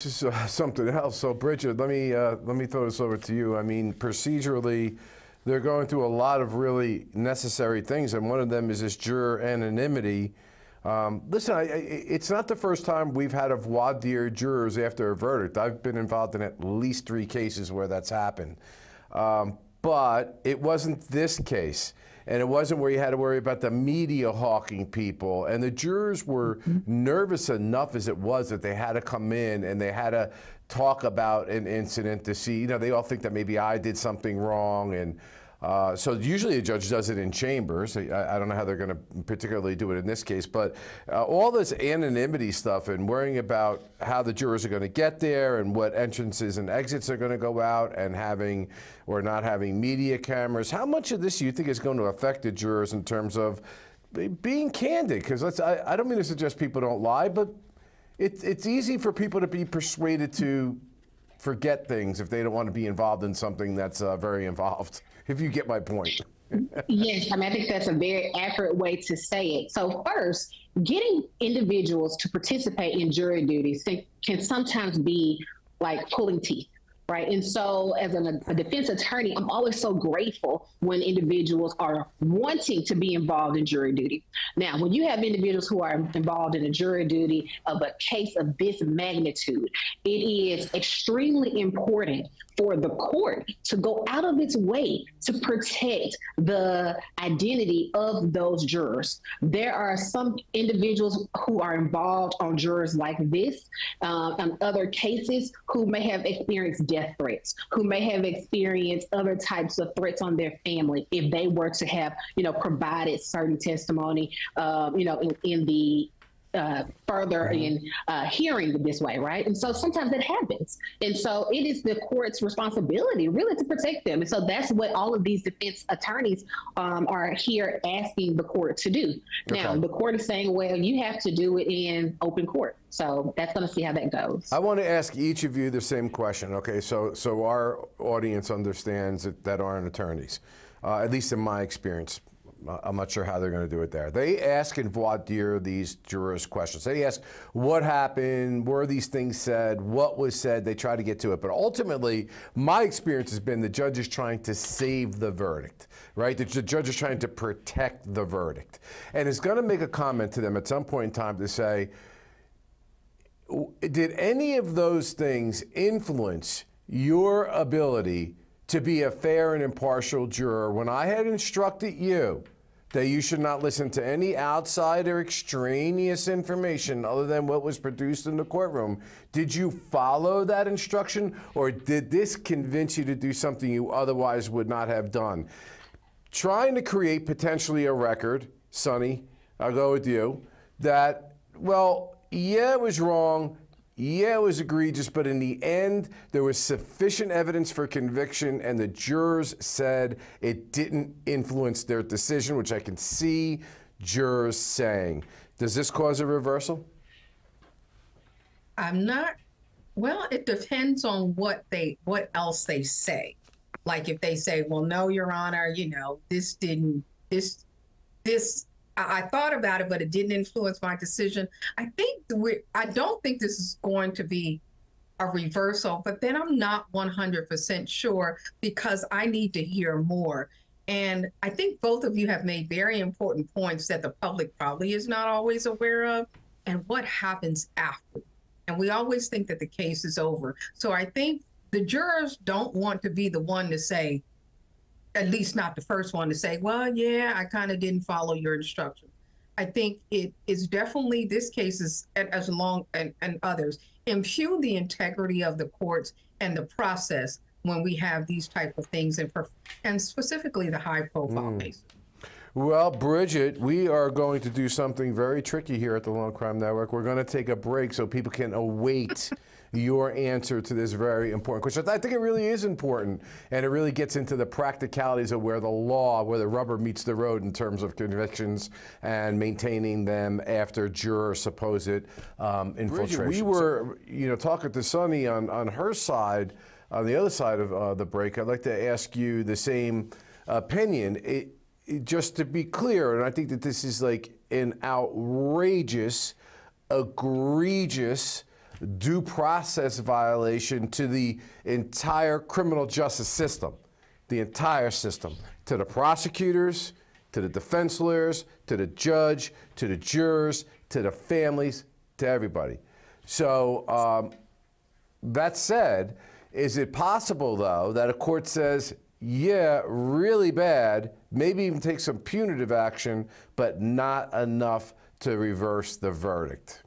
This is something else. So, Bridget, let me throw this over to you. I mean, procedurally, they're going through a lot of really necessary things, and one of them is this juror anonymity. Listen, it's not the first time we've had a voir dire jurors after a verdict. I've been involved in at least 3 cases where that's happened. But it wasn't this case. And it wasn't where you had to worry about the media hawking people. And the jurors were nervous enough as it was that they had to come in and they had to talk about an incident to see, they all think that maybe I did something wrong. And so usually a judge does it in chambers. I don't know how they're going to particularly do it in this case, but all this anonymity stuff and worrying about how the jurors are going to get there and what entrances and exits are going to go out and having or not having media cameras. How much of this do you think is going to affect the jurors in terms of being candid? Because I don't mean to suggest people don't lie, but it's easy for people to be persuaded to forget things if they don't want to be involved in something that's very involved, if you get my point. Yes, I think that's a very accurate way to say it. So first, getting individuals to participate in jury duties can sometimes be like pulling teeth. Right. And so as a defense attorney, I'm always so grateful when individuals are wanting to be involved in jury duty. Now, when you have individuals who are involved in a jury duty of a case of this magnitude, it is extremely important for the court to go out of its way to protect the identity of those jurors. There are some individuals who are involved on jurors like this, and other cases who may have experienced death threats, who may have experienced other types of threats on their family if they were to have, provided certain testimony, in the further in hearing this way, right? And so sometimes that happens. And so it is the court's responsibility really to protect them. And so that's what all of these defense attorneys are here asking the court to do. Okay. Now, the court is saying, well, you have to do it in open court. So that's going to see how that goes. I want to ask each of you the same question. Okay, so our audience understands that aren't attorneys, at least in my experience. I'm not sure how they're going to do it there. They ask in voir dire these jurors questions. They ask what happened, were these things said, what was said. They try to get to it. But ultimately, my experience has been the judge is trying to save the verdict, right? The judge is trying to protect the verdict. And is going to make a comment to them at some point in time to say, did any of those things influence your ability to be a fair and impartial juror when I had instructed you that you should not listen to any outside or extraneous information other than what was produced in the courtroom? Did you follow that instruction, or did this convince you to do something you otherwise would not have done? Trying to create potentially a record, Sonny, I'll go with you, that, well, yeah, it was wrong, yeah, it was egregious, but in the end, there was sufficient evidence for conviction, and the jurors said it didn't influence their decision, which I can see jurors saying. Does this cause a reversal? I'm not. Well, it depends on what else they say. Like if they say, well, no, Your Honor, I thought about it, but it didn't influence my decision. I don't think this is going to be a reversal, but then I'm not 100% sure because I need to hear more. And I think both of you have made very important points that the public probably is not always aware of, and what happens after. And we always think that the case is over. So I think the jurors don't want to be the one to say, at least not the first one to say, well, yeah, I kind of didn't follow your instructions. I think it is definitely, this case is, as long and others, impugn the integrity of the courts and the process when we have these type of things, and specifically the high profile cases. Well, Bridget, we are going to do something very tricky here at the Law and Crime Network. We're going to take a break so people can await your answer to this very important question. I think it really is important, and it really gets into the practicalities of where the law, where the rubber meets the road in terms of convictions and maintaining them after juror supposed infiltration. Bridget, we were, talking to Sonny on her side, on the other side of the break. I'd like to ask you the same opinion. Just to be clear, and I think that this is like an outrageous, egregious due process violation to the entire criminal justice system, the entire system, to the prosecutors, to the defense lawyers, to the judge, to the jurors, to the families, to everybody. So that said, is it possible, though, that a court says, yeah, really bad, maybe even take some punitive action, but not enough to reverse the verdict?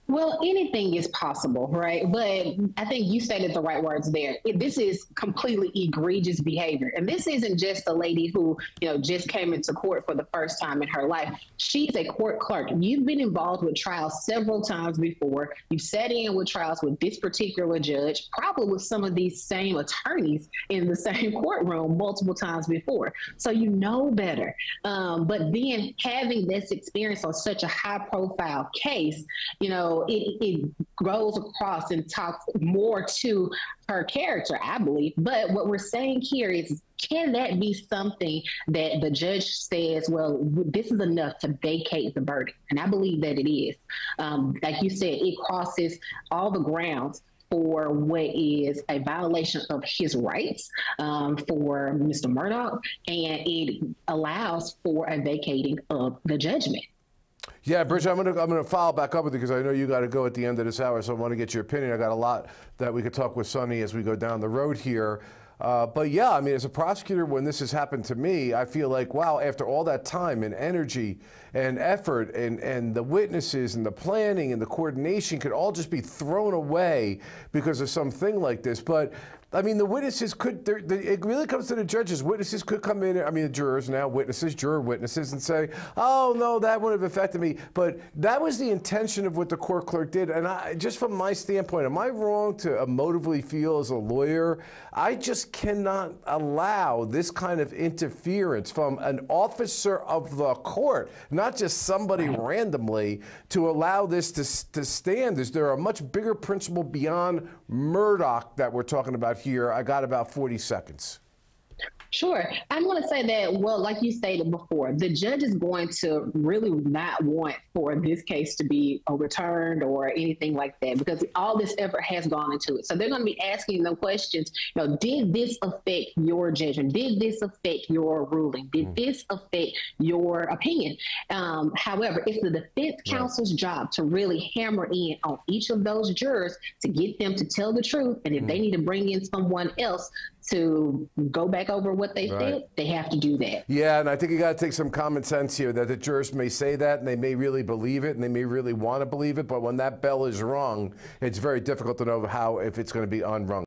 Well, anything is possible, right? But I think you stated the right words there. This is completely egregious behavior. And this isn't just a lady who, just came into court for the first time in her life. She's a court clerk. You've been involved with trials several times before. You've sat in with trials with this particular judge, probably with some of these same attorneys in the same courtroom multiple times before. So you know better. But then having this experience on such a high profile case, it goes across and talks more to her character, I believe. But what we're saying here is, can that be something that the judge says, well, this is enough to vacate the verdict? And I believe that it is. Like you said, it crosses all the grounds for what is a violation of his rights for Mr. Murdaugh, and it allows for a vacating of the judgment. Yeah, Bridget, I'm gonna follow back up with you because I know you got to go at the end of this hour, so I want to get your opinion. I got a lot that we could talk with Sonny as we go down the road here. But yeah, I mean, as a prosecutor, when this has happened to me, I feel like, wow, after all that time and energy and effort and the witnesses and the planning and the coordination could all just be thrown away because of something like this. But I mean, the witnesses could, it really comes to the judges. Witnesses could come in, I mean, the jurors now, juror witnesses, and say, oh, no, that wouldn't have affected me. But that was the intention of what the court clerk did. And just from my standpoint, am I wrong to emotively feel as a lawyer? I just cannot allow this kind of interference from an officer of the court, not just somebody randomly, to allow this to stand. Is there a much bigger principle beyond Murdaugh that we're talking about here? I got about 40 seconds. Sure. I'm going to say that, well, like you stated before, the judge is going to really not want for this case to be overturned or anything like that, because all this effort has gone into it. So they're going to be asking them questions. Did this affect your judgment? Did this affect your ruling? Did this affect your opinion? However, it's the defense counsel's job to really hammer in on each of those jurors to get them to tell the truth. And if they need to bring in someone else to go back over what they said, they have to do that. Yeah, and I think you got to take some common sense here that the jurors may say that and they may really believe it and they may really want to believe it, but when that bell is rung, it's very difficult to know if it's going to be unrung.